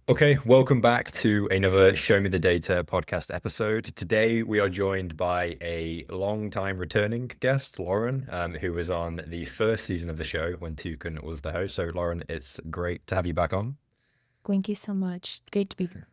Okay, welcome back to another Show Me the Data podcast episode. Today we are joined by a long-time returning guest, Lauren, who was on the first season of the show when Tukun was the host. So, Lauren, it's great to have you back on. Thank you so much. Great to be here.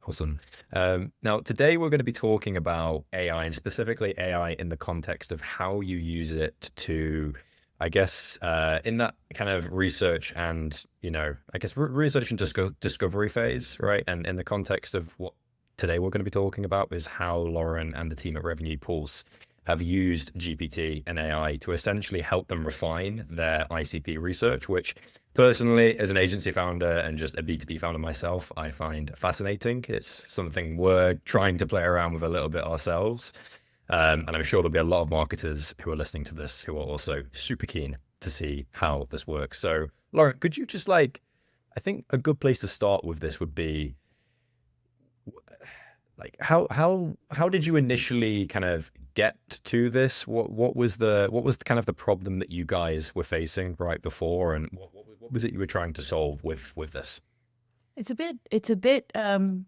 Awesome. Now, today we're going to be talking about AI and specifically AI in the context of how you use it to, I guess, in that kind of research and, research and discovery phase, right? And in the context of what today we're going to be talking about is how Lauren and the team at Revenue Pulse have used GPT and AI to essentially help them refine their ICP research, which personally, as an agency founder and just a B2B founder myself, I find fascinating. It's something we're trying to play around with a little bit ourselves. And I'm sure there'll be a lot of marketers who are listening to this who are also super keen to see how this works. So, Lauren, could you just I think a good place to start with this would be how did you initially kind of get to this? What was the kind of the problem that you guys were facing right before, and what was it you were trying to solve with this? It's a bit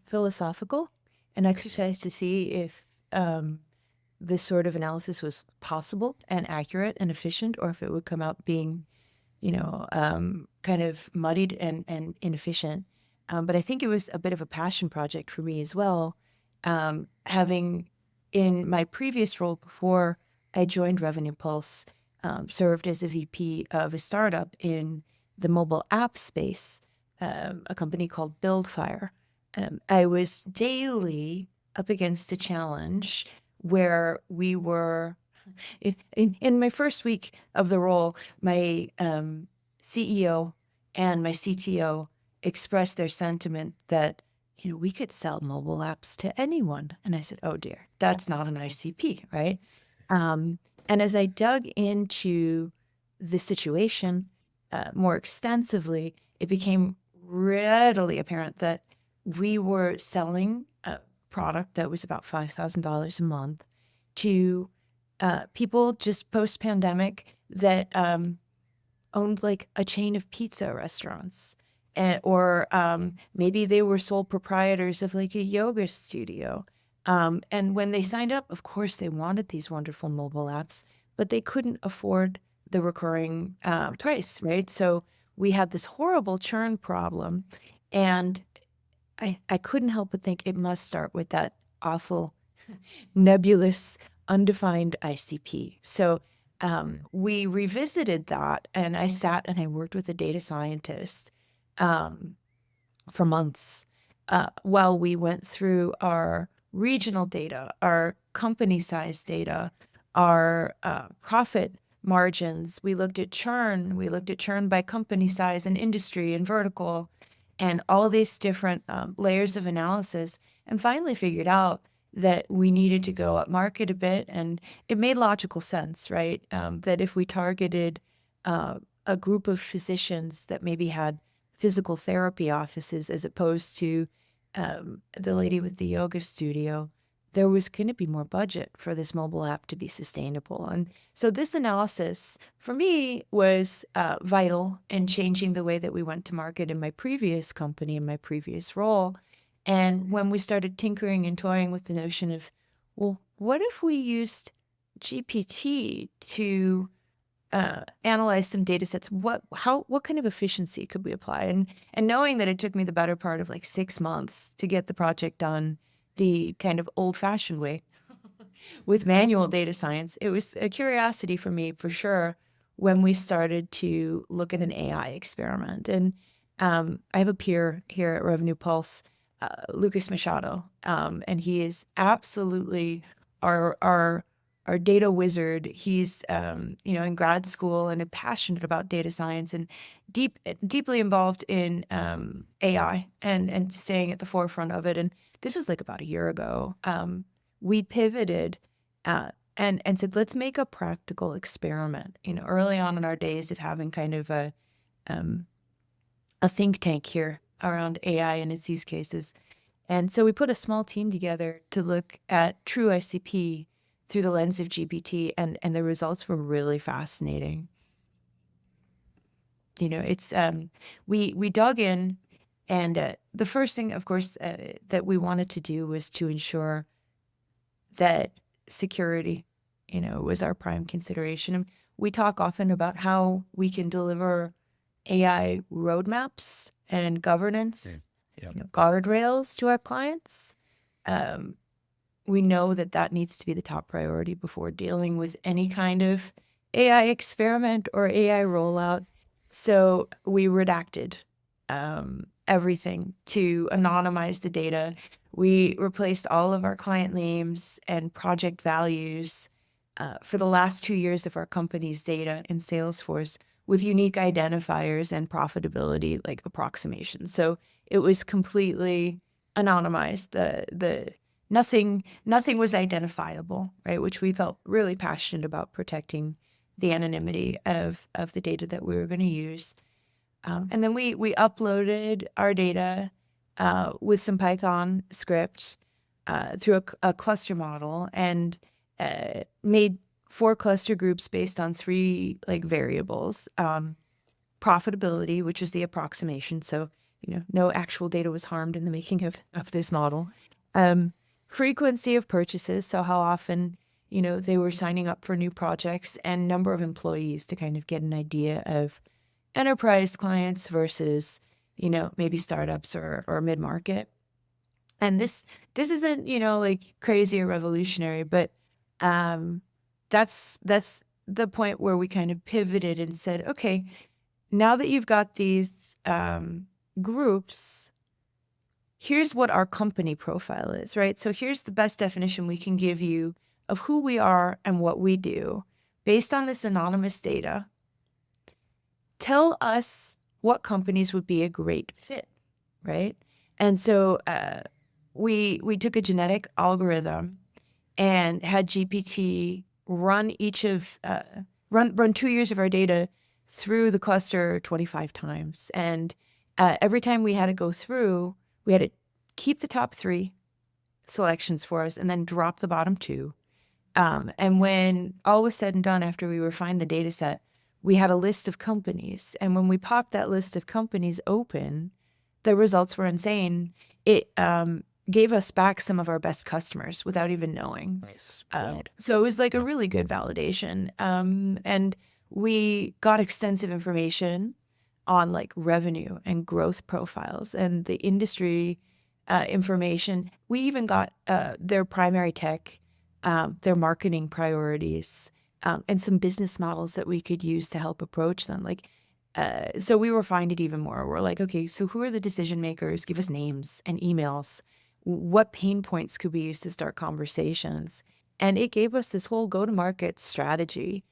philosophical, an exercise to see if this sort of analysis was possible and accurate and efficient, or if it would come out being, kind of muddied and inefficient. But I think it was a bit of a passion project for me as well. Having in my previous role before I joined Revenue Pulse, served as a VP of a startup in the mobile app space, a company called Buildfire. I was daily up against a challenge where we were, in my first week of the role, my CEO and my CTO expressed their sentiment that we could sell mobile apps to anyone. And I said, oh dear, that's not an ICP, right? And as I dug into the situation more extensively, it became readily apparent that we were selling a product that was about $5,000 a month to people just post-pandemic that owned like a chain of pizza restaurants. Or maybe they were sole proprietors of like a yoga studio. And when they signed up, of course, they wanted these wonderful mobile apps, but they couldn't afford the recurring price, right? So we had this horrible churn problem. And I couldn't help but think it must start with that awful, nebulous, undefined ICP. So we revisited that, and I sat and I worked with a data scientist for months while we went through our regional data, our company size data, our profit margins. We looked at churn. We looked at churn by company size and industry and vertical and all these different layers of analysis, and finally figured out that we needed to go up market a bit. And it made logical sense, right? That if we targeted a group of physicians that maybe had physical therapy offices as opposed to the lady with the yoga studio, there was going to be more budget for this mobile app to be sustainable. And so this analysis for me was vital in changing the way that we went to market in my previous company, in my previous role. And when we started tinkering and toying with the notion of, well, what if we used GPT to analyze some data sets, what kind of efficiency could we apply? And knowing that it took me the better part of like 6 months to get the project done the kind of old-fashioned way with manual data science, it was a curiosity for me for sure when we started to look at an AI experiment. And I have a peer here at Revenue Pulse, Lucas Machado, and he is absolutely our data wizard. He's in grad school and passionate about data science and deeply involved in AI and staying at the forefront of it. And this was like about a year ago. We pivoted and said, let's make a practical experiment. Early on in our days of having kind of a think tank here around AI and its use cases. And so we put a small team together to look at true ICP through the lens of GPT, and the results were really fascinating. It's we dug in And the first thing, of course, that we wanted to do was to ensure that security, was our prime consideration. And we talk often about how we can deliver AI roadmaps and governance, Yeah. guardrails to our clients. Um, we know that needs to be the top priority before dealing with any kind of AI experiment or AI rollout. So we redacted everything to anonymize the data. We replaced all of our client names and project values for the last 2 years of our company's data in Salesforce with unique identifiers and profitability like approximations. So it was completely anonymized. The nothing was identifiable, right? Which we felt really passionate about protecting the anonymity of the data that we were going to use. And then we uploaded our data with some Python script through a cluster model and made 4 cluster groups based on 3 like variables. Profitability, which is the approximation. So, no actual data was harmed in the making of this model. Frequency of purchases. So how often, they were signing up for new projects, and number of employees to kind of get an idea of enterprise clients versus, maybe startups or mid-market. And this isn't, like crazy or revolutionary, but that's the point where we kind of pivoted and said, okay, now that you've got these groups, here's what our company profile is, right? So here's the best definition we can give you of who we are and what we do based on this anonymous data. Tell us what companies would be a great fit, right? And so we took a genetic algorithm and had GPT run run 2 years of our data through the cluster 25 times. And every time we had to go through, we had to keep the top 3 selections for us and then drop the bottom 2. And when all was said and done, after we refined the data set, we had a list of companies. And when we popped that list of companies open, the results were insane. It gave us back some of our best customers without even knowing. Nice. Wow. So it was like a really good validation. And we got extensive information on like revenue and growth profiles and the industry information. We even got their primary tech, their marketing priorities, and some business models that we could use to help approach them. So we refined it even more. We're like, okay, so who are the decision makers? Give us names and emails. What pain points could we use to start conversations? And it gave us this whole go-to-market strategy,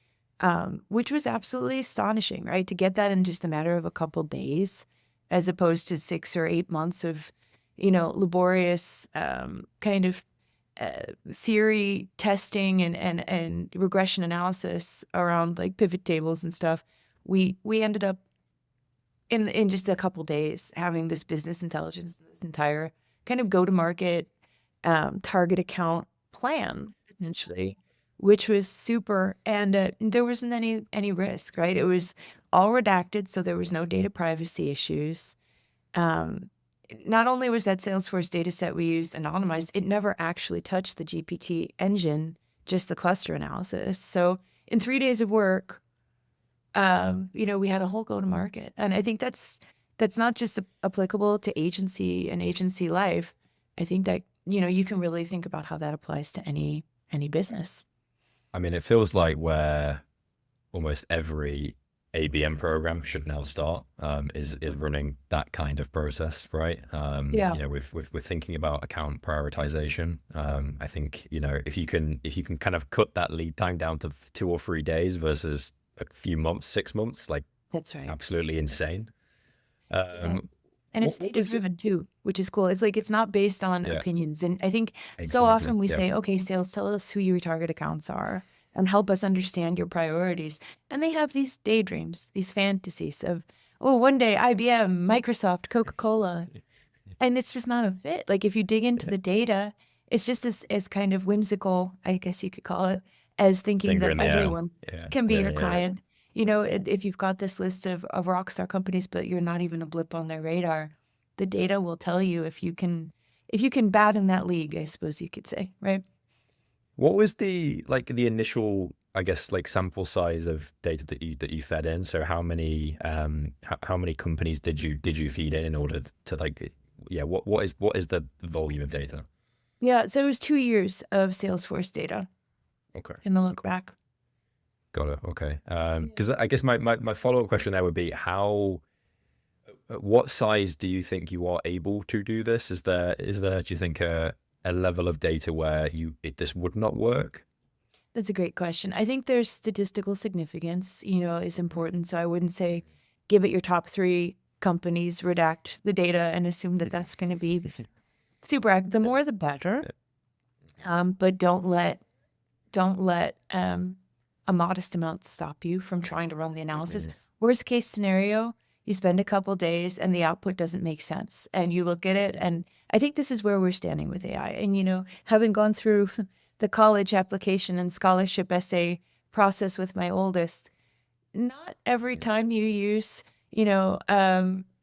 which was absolutely astonishing, right? To get that in just a matter of a couple days, as opposed to 6 or 8 months of, laborious kind of theory testing and regression analysis around like pivot tables and stuff. We ended up in just a couple days having this business intelligence, this entire kind of go-to-market target account plan, essentially, which was super. And there wasn't any risk, right? It was all redacted, so there was no data privacy issues. Not only was that Salesforce data set we used anonymized, it never actually touched the GPT engine, just the cluster analysis. So in 3 days of work, we had a whole go-to-market. And I think that's not just applicable to agency and agency life. I think that, you can really think about how that applies to any business. I mean, it feels like where almost every ABM program should now start is running that kind of process, right? Yeah. With thinking about account prioritization. I think, if you can kind of cut that lead time down to 2 or 3 days versus a few months, 6 months, like That's right. absolutely insane. Yeah. And it's data driven too, which is cool. It's like, it's not based on opinions. And I think so often we say, okay, sales, tell us who your target accounts are and help us understand your priorities. And they have these daydreams, these fantasies of, oh, one day IBM, Microsoft, Coca-Cola. And it's just not a fit. Like if you dig into the data, it's just as kind of whimsical, I guess you could call it, as thinking Finger that in the air. everyone Yeah. can be Yeah, your yeah. client. If you've got this list of rock star companies, but you're not even a blip on their radar, the data will tell you if you can bat in that league, I suppose you could say, right? What was the initial, I guess, like sample size of data that you fed in? So how many companies did you feed in order to what is the volume of data? Yeah, so it was 2 years of Salesforce data Okay. in the look back. Got it. Okay. Because I guess my follow-up question there would be what size do you think you are able to do this? Is there do you think a level of data where this would not work? That's a great question. I think there's statistical significance, is important. So I wouldn't say give it your top 3 companies, redact the data, and assume that that's going to be super. The more, the better. But don't let a modest amount stop you from trying to run the analysis. Worst case scenario, you spend a couple days and the output doesn't make sense, and you look at it. And I think this is where we're standing with AI. And having gone through the college application and scholarship essay process with my oldest, not every time you use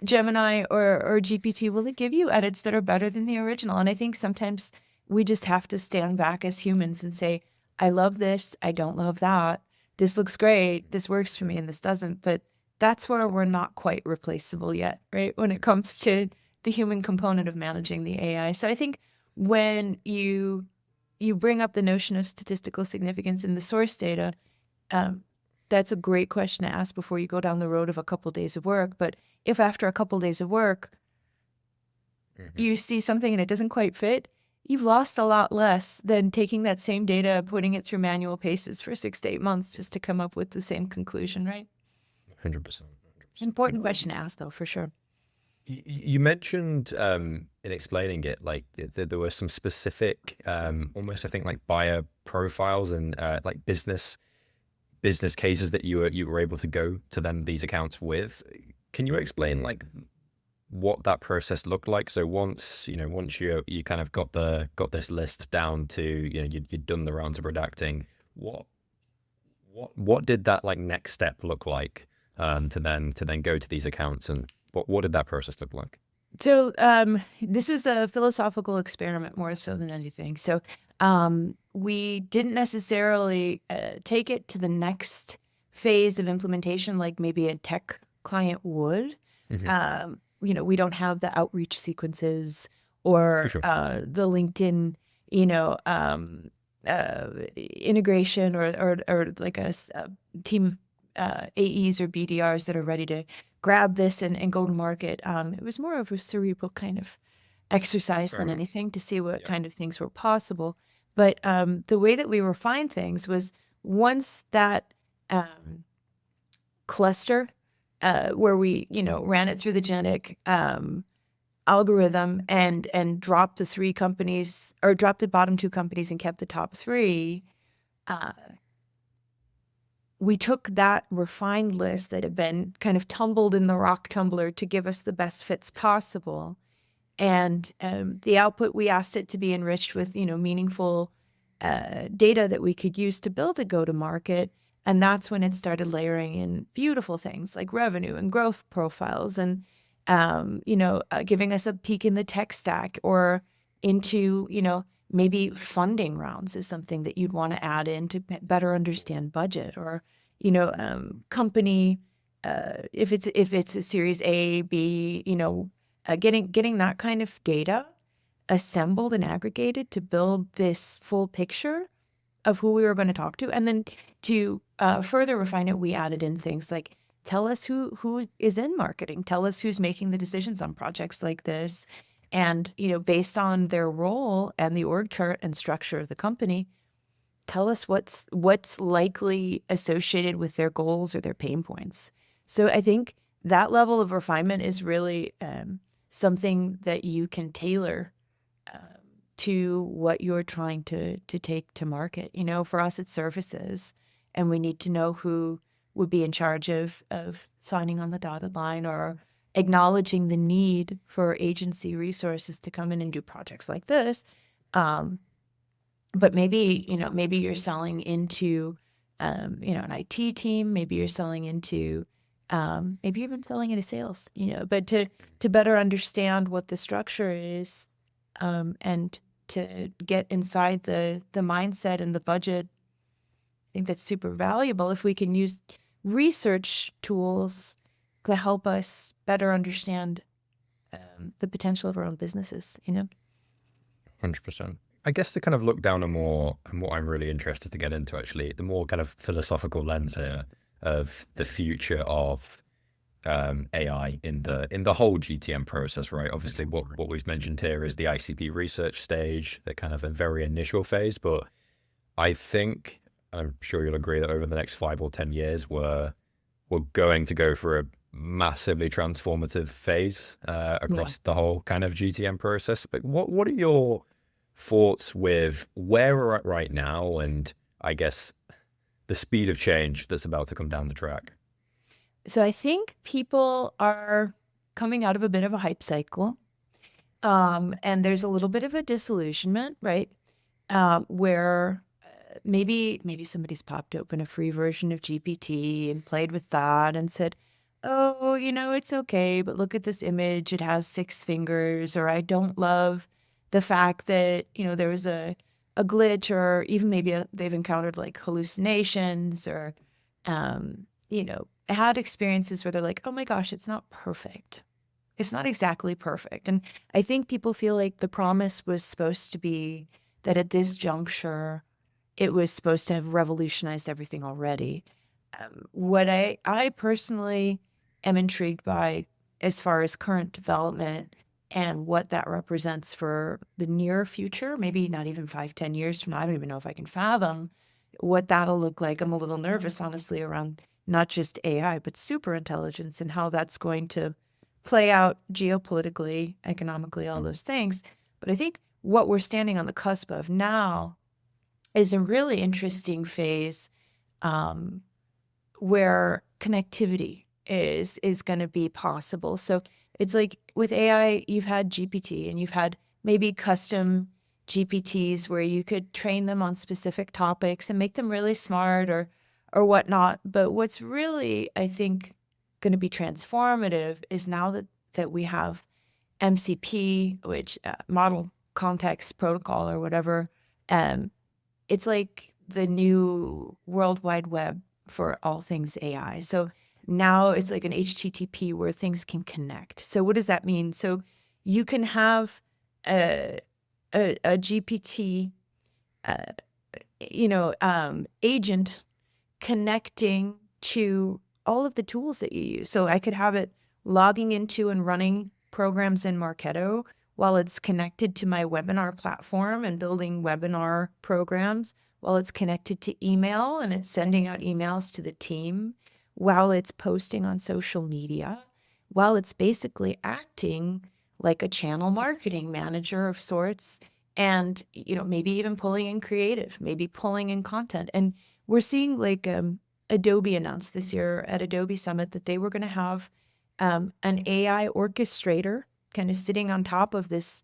Gemini or GPT will it give you edits that are better than the original. And I think sometimes we just have to stand back as humans and say, I love this, I don't love that. This looks great, this works for me, and this doesn't. But that's where we're not quite replaceable yet, right? When it comes to the human component of managing the AI. So I think when you bring up the notion of statistical significance in the source data, that's a great question to ask before you go down the road of a couple days of work. But if after a couple days of work, you see something and it doesn't quite fit, you've lost a lot less than taking that same data, putting it through manual paces for 6 to 8 months just to come up with the same conclusion, right? 100%. Important question to ask, though, for sure. You mentioned in explaining it, like there were some specific, almost I think like buyer profiles and like business cases that you were able to go to them these accounts with. Can you explain like what that process looked like? So once you kind of got this list down to you'd done the rounds of redacting, what did that like next step look like to then go to these accounts, and what did that process look like? So this was a philosophical experiment more so than anything. So we didn't necessarily take it to the next phase of implementation like maybe a tech client would. We don't have the outreach sequences or For sure. the LinkedIn, integration or like a team AEs or BDRs that are ready to grab this and go to market. It was more of a cerebral kind of exercise than anything to see what kind of things were possible. But the way that we refined things was once that cluster where we, ran it through the genetic algorithm and dropped the 3 companies or dropped the bottom 2 companies and kept the top 3, we took that refined list that had been kind of tumbled in the rock tumbler to give us the best fits possible. And the output, we asked it to be enriched with, meaningful data that we could use to build a go-to-market. And that's when it started layering in beautiful things like revenue and growth profiles and, giving us a peek in the tech stack or into, maybe funding rounds is something that you'd want to add in to better understand budget or, company, if it's a series A, B, getting that kind of data assembled and aggregated to build this full picture of who we were going to talk to. And then to further refine it, we added in things like, tell us who is in marketing, tell us who's making the decisions on projects like this. And, based on their role and the org chart and structure of the company, tell us what's likely associated with their goals or their pain points. So I think that level of refinement is really something that you can tailor to what you're trying to take to market. For us, it's services, and we need to know who would be in charge of signing on the dotted line or acknowledging the need for agency resources to come in and do projects like this. But maybe you're selling into, an IT team, maybe you're selling into maybe even selling it as sales, but to better understand what the structure is, and to get inside the mindset and the budget. I think that's super valuable if we can use research tools to help us better understand the potential of our own businesses, 100%. I guess to kind of look down a more, and what I'm really interested to get into actually, the more kind of philosophical lens here of the future of AI in the whole GTM process, right? Obviously, what we've mentioned here is the ICP research stage, the kind of a very initial phase, but I think, I'm sure you'll agree that over the next 5 or 10 years, we're going to go for a massively transformative phase across the whole kind of GTM process. But what are your thoughts with where we're at right now, and I guess the speed of change that's about to come down the track? So I think people are coming out of a bit of a hype cycle, and there's a little bit of a disillusionment, right? Where maybe somebody's popped open a free version of GPT and played with that and said, oh, it's okay, but look at this image, it has 6 fingers, or I don't love the fact that, there was a glitch, or even maybe they've encountered like hallucinations, or, had experiences where they're like, oh my gosh, it's not perfect. It's not exactly perfect. And I think people feel like the promise was supposed to be that at this juncture, it was supposed to have revolutionized everything already. What I personally am intrigued by as far as current development and what that represents for the near future, maybe not even 5, 10 years from now, I don't even know if I can fathom what that'll look like. I'm a little nervous, honestly, around not just AI, but super intelligence and how that's going to play out geopolitically, economically, all those things. But I think what we're standing on the cusp of now is a really interesting phase, where connectivity is going to be possible. So it's like with AI, you've had GPT and you've had maybe custom GPTs where you could train them on specific topics and make them really smart or whatnot. But what's really, I think, going to be transformative is now that we have MCP, which model context protocol or whatever. It's like the new World Wide Web for all things AI. So now it's like an HTTP where things can connect. So what does that mean? So you can have a GPT, agent connecting to all of the tools that you use. So I could have it logging into and running programs in Marketo while it's connected to my webinar platform and building webinar programs, while it's connected to email and it's sending out emails to the team, while it's posting on social media, while it's basically acting like a channel marketing manager of sorts, and maybe even pulling in creative, maybe pulling in content. And we're seeing like Adobe announced this year at Adobe Summit that they were going to have an AI orchestrator kind of sitting on top of this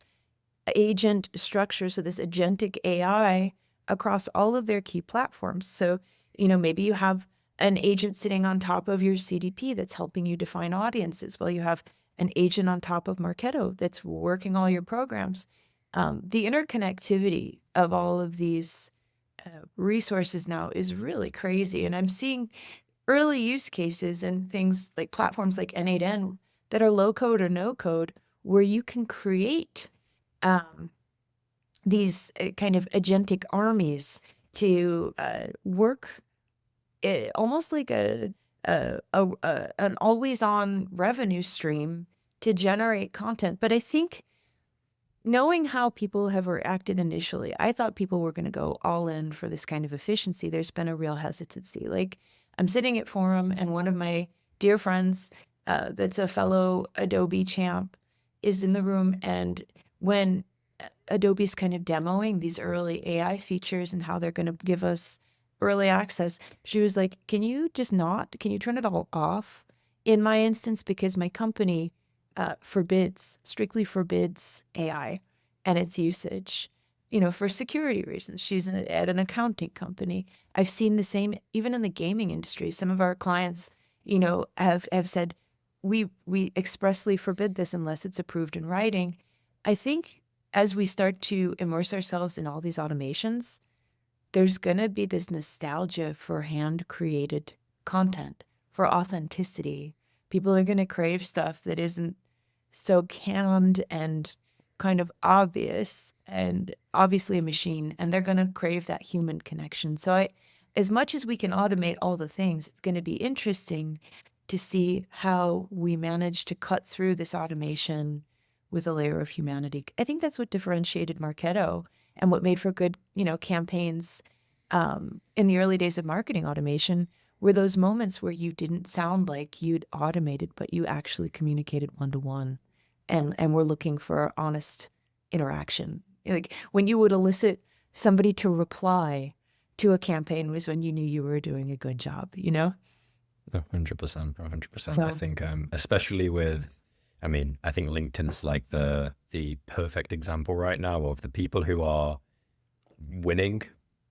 agent structure, so this agentic AI across all of their key platforms. So, maybe you have an agent sitting on top of your CDP that's helping you define audiences. Well, you have an agent on top of Marketo that's working all your programs. The interconnectivity of all of these resources now is really crazy. And I'm seeing early use cases and things like platforms like N8N that are low code or no code, where you can create these kind of agentic armies to work almost like an always on revenue stream to generate content. But I think, knowing how people have reacted initially, I thought people were going to go all in for this kind of efficiency. There's been a real hesitancy. Like, I'm sitting at Forum and one of my dear friends that's a fellow Adobe champ is in the room. And when Adobe's kind of demoing these early AI features and how they're going to give us early access, she was like, can you turn it all off in my instance? Because my company strictly forbids AI and its usage, for security reasons. She's at an accounting company. I've seen the same even in the gaming industry. Some of our clients have said, we expressly forbid this unless it's approved in writing. I think as we start to immerse ourselves in all these automations, there's going to be this nostalgia for hand-created content, for authenticity. People are going to crave stuff that isn't so canned and kind of obvious and obviously a machine, and they're going to crave that human connection. So as much as we can automate all the things, it's going to be interesting to see how we manage to cut through this automation with a layer of humanity. I think that's what differentiated Marketo and what made for good, campaigns in the early days of marketing automation were those moments where you didn't sound like you'd automated, but you actually communicated one-to-one and were looking for honest interaction. Like when you would elicit somebody to reply to a campaign was when you knew you were doing a good job, 100%, 100%. So, I think, especially with, I think LinkedIn's like the perfect example right now of the people who are winning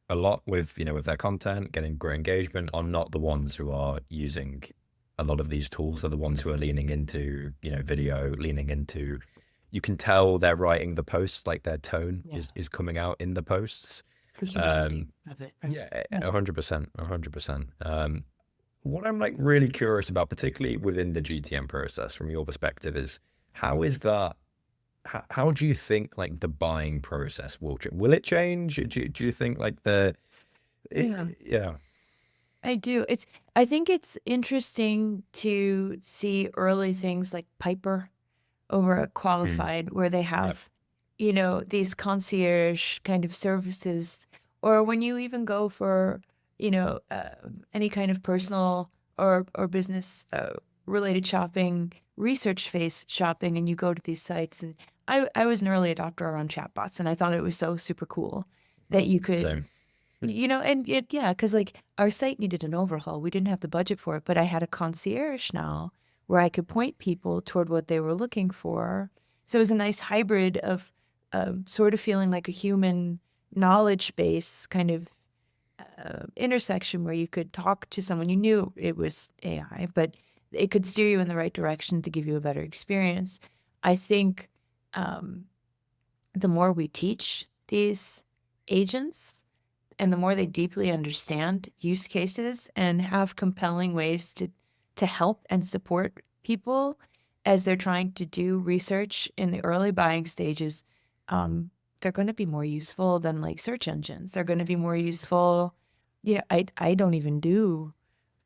a lot with, with their content, getting great engagement, are not the ones who are using a lot of these tools. They're the ones who are leaning into, video, leaning into, you can tell they're writing the posts, like their tone is coming out in the posts. the humanity of it. Yeah, 100%, 100%. What I'm like really curious about, particularly within the GTM process from your perspective, is how is that, how do you think like the buying process will change? Will it change? Do you think like Yeah. I do. I think it's interesting to see early things like Piper over at Qualified, where they have, these concierge kind of services, or when you even go for, any kind of personal or business related shopping, research-based shopping, and you go to these sites. And I was an early adopter around chatbots, and I thought it was so super cool that you could. Same. Because like our site needed an overhaul. We didn't have the budget for it, but I had a concierge now where I could point people toward what they were looking for. So it was a nice hybrid of sort of feeling like a human knowledge base kind of intersection where you could talk to someone. You knew it was AI, but it could steer you in the right direction to give you a better experience. I think the more we teach these agents, and the more they deeply understand use cases and have compelling ways to help and support people as they're trying to do research in the early buying stages, they're going to be more useful than like search engines. They're going to be more useful. I don't even do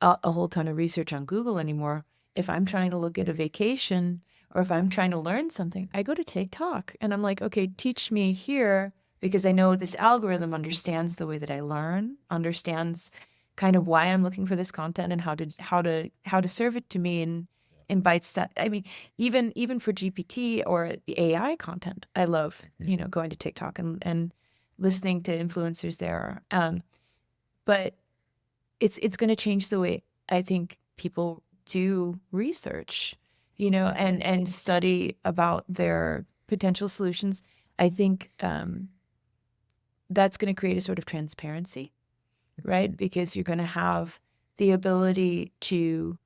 a whole ton of research on Google anymore. If I'm trying to look at a vacation or if I'm trying to learn something, I go to TikTok and I'm like, okay, teach me here, because I know this algorithm understands the way that I learn, understands kind of why I'm looking for this content and how to serve it to me in bites. That even for GPT or the AI content, I love going to TikTok and listening to influencers there. But it's going to change the way I think people do research, and study about their potential solutions. I think that's going to create a sort of transparency, right? Because you're going to have the ability to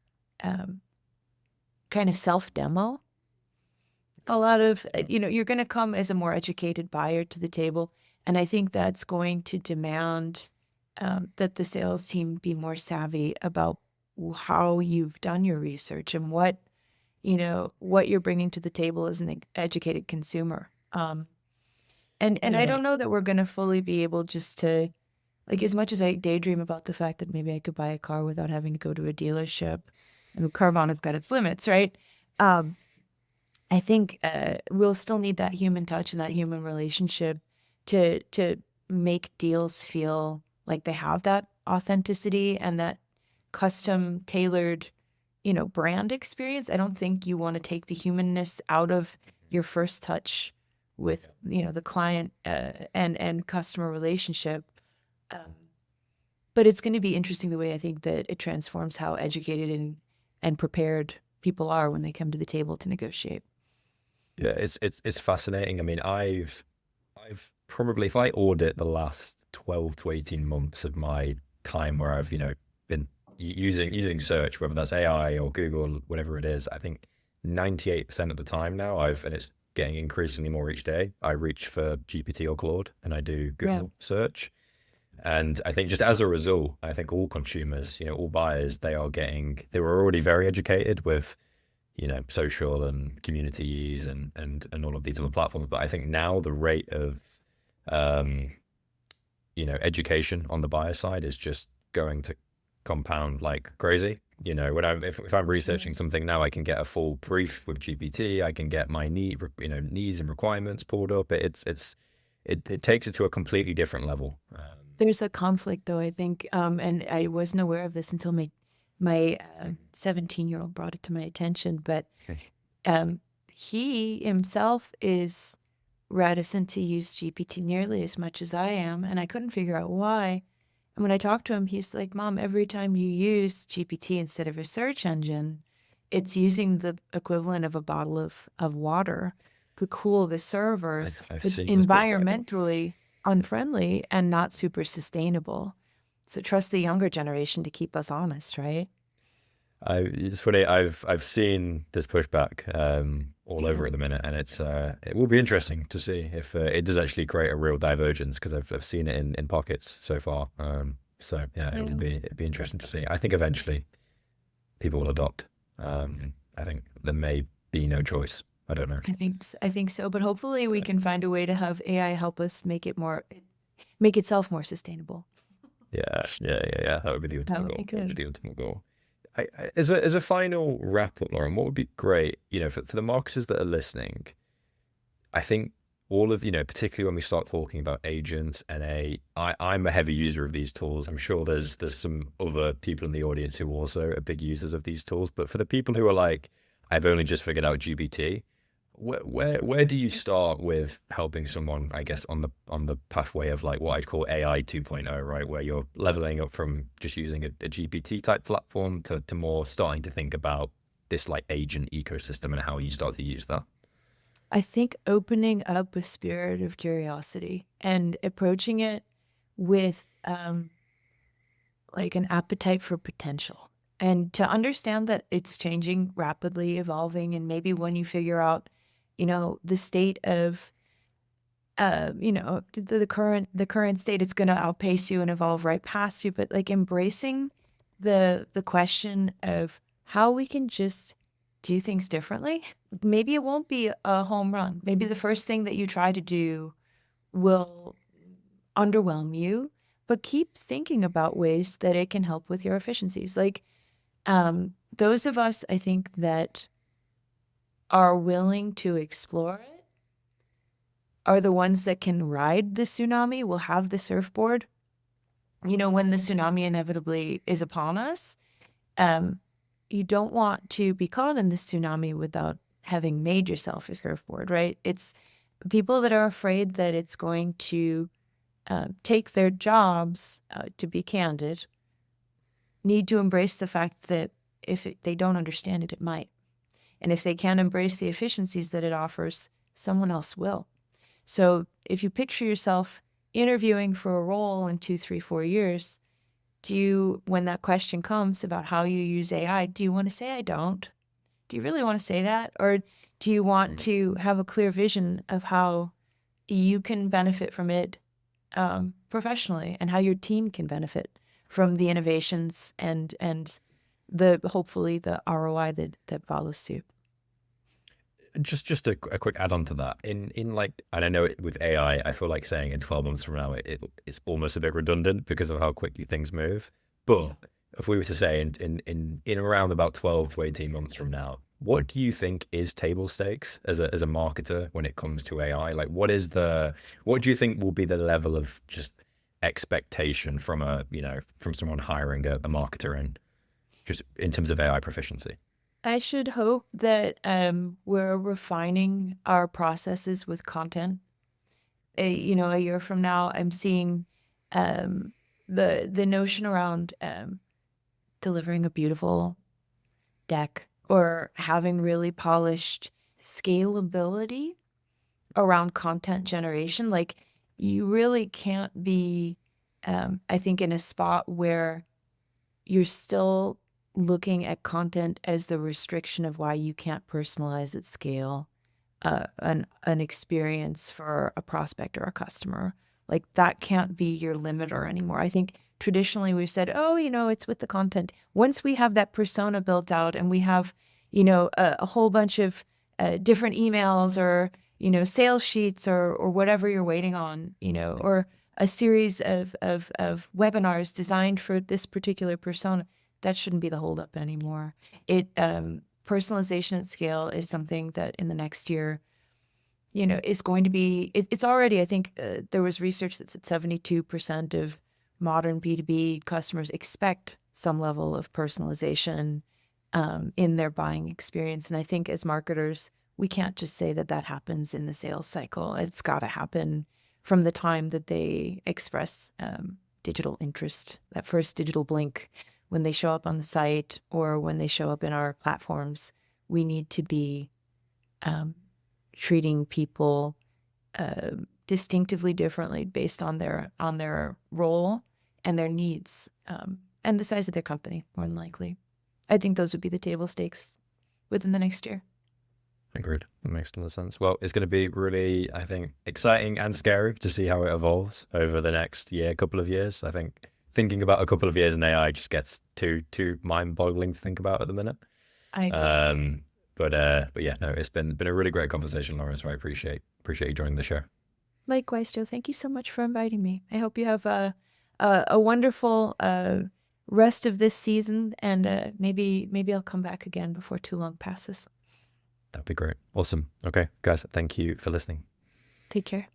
kind of self-demo a lot of, you're going to come as a more educated buyer to the table. And I think that's going to demand that the sales team be more savvy about how you've done your research and what you're bringing to the table as an educated consumer. And I don't know that we're going to fully be able just to, like, as much as I daydream about the fact that maybe I could buy a car without having to go to a dealership, and Carvana's got its limits, right? I think we'll still need that human touch and that human relationship to make deals feel like they have that authenticity and that custom tailored, brand experience. I don't think you want to take the humanness out of your first touch with, the client and customer relationship. But it's going to be interesting the way I think that it transforms how educated and prepared people are when they come to the table to negotiate. Yeah, it's fascinating. I mean, I've probably, if I audit the last 12 to 18 months of my time where I've, been, using search, whether that's AI or Google, whatever it is, I think 98% of the time now and it's getting increasingly more each day, I reach for GPT or Claude and I do Google search. And I think just as a result, I think all consumers, all buyers, they were already very educated with, social and communities and all of these other platforms. But I think now the rate of, education on the buyer side is just going to compound like crazy. If I'm researching something now, I can get a full brief with GPT. I can get my needs and requirements pulled up. It takes it to a completely different level. There's a conflict, though, I think, and I wasn't aware of this until my 17-year-old brought it to my attention. But he himself is reticent to use GPT nearly as much as I am, and I couldn't figure out why. And when I talked to him, he's like, "Mom, every time you use GPT instead of a search engine, it's using the equivalent of a bottle of water to cool the servers. I've It's seen this before. environmentally unfriendly and not super sustainable. So trust the younger generation to keep us honest, right?" It's funny. I've seen this pushback all over at the minute, and it will be interesting to see if it does actually create a real divergence, because I've seen it in pockets so far. So yeah, it'd be interesting to see. I think eventually people will adopt. I think there may be no choice. I don't know. I think so, but hopefully we can find a way to have AI help us make itself more sustainable. Yeah. That would be the ultimate goal. That would be The ultimate goal. As a final wrap up, Lauren, what would be great, for the marketers that are listening, I think all of, particularly when we start talking about agents and I'm a heavy user of these tools. I'm sure there's some other people in the audience who also are big users of these tools. But for the people who are like, I've only just figured out GPT, where do you start with helping someone, I guess, on the pathway of like what I'd call AI 2.0, right? Where you're leveling up from just using a GPT type platform to more starting to think about this like agent ecosystem and how you start to use that. I think opening up a spirit of curiosity and approaching it with like an appetite for potential, and to understand that it's changing, rapidly evolving, and maybe when you figure out the state of the current state, it's going to outpace you and evolve right past you. But like embracing the question of how we can just do things differently. Maybe it won't be a home run. Maybe the first thing that you try to do will underwhelm you, but keep thinking about ways that it can help with your efficiencies. Like those of us, I think, that are willing to explore it are the ones that can ride the tsunami, will have the surfboard. When the tsunami inevitably is upon us, you don't want to be caught in the tsunami without having made yourself a surfboard, right? It's people that are afraid that it's going to take their jobs, to be candid, need to embrace the fact that if they don't understand it, it might. And if they can't embrace the efficiencies that it offers, someone else will. So if you picture yourself interviewing for a role in 2, 3, 4 years, when that question comes about how you use AI, do you want to say I don't? Do you really want to say that? Or do you want to have a clear vision of how you can benefit from it professionally, and how your team can benefit from the innovations and hopefully the ROI that follows suit? Just a quick add on to that. And I know with AI, I feel like saying in 12 months from now, it's almost a bit redundant because of how quickly things move. But if we were to say in around about 12 to 18 months from now, what do you think is table stakes as a marketer when it comes to AI? Like, what do you think will be the level of just expectation from from someone hiring a marketer, and just in terms of AI proficiency? I should hope that we're refining our processes with content. A year from now, I'm seeing the notion around delivering a beautiful deck or having really polished scalability around content generation. Like, you really can't be, I think, in a spot where you're still looking at content as the restriction of why you can't personalize at scale an experience for a prospect or a customer. Like that can't be your limiter anymore. I think traditionally we've said, oh, it's with the content. Once we have that persona built out and we have, a whole bunch of different emails or, sales sheets or whatever you're waiting on, or a series of webinars designed for this particular persona, that shouldn't be the holdup anymore. Personalization at scale is something that in the next year, is going to be, it's already, I think there was research that said 72% of modern B2B customers expect some level of personalization in their buying experience. And I think as marketers, we can't just say that that happens in the sales cycle. It's got to happen from the time that they express digital interest, that first digital blink, when they show up on the site or when they show up in our platforms. We need to be treating people distinctively differently based on their role and their needs and the size of their company, more than likely. I think those would be the table stakes within the next year. Agreed. That makes a lot of sense. Well, it's going to be really, I think, exciting and scary to see how it evolves over the next couple of years. I think thinking about a couple of years in AI just gets too mind-boggling to think about at the minute. I agree. But yeah, no, it's been a really great conversation, Lauren. So I appreciate you joining the show. Likewise, Joe. Thank you so much for inviting me. I hope you have a wonderful rest of this season, and maybe I'll come back again before too long passes. That'd be great. Awesome. Okay, guys, thank you for listening. Take care.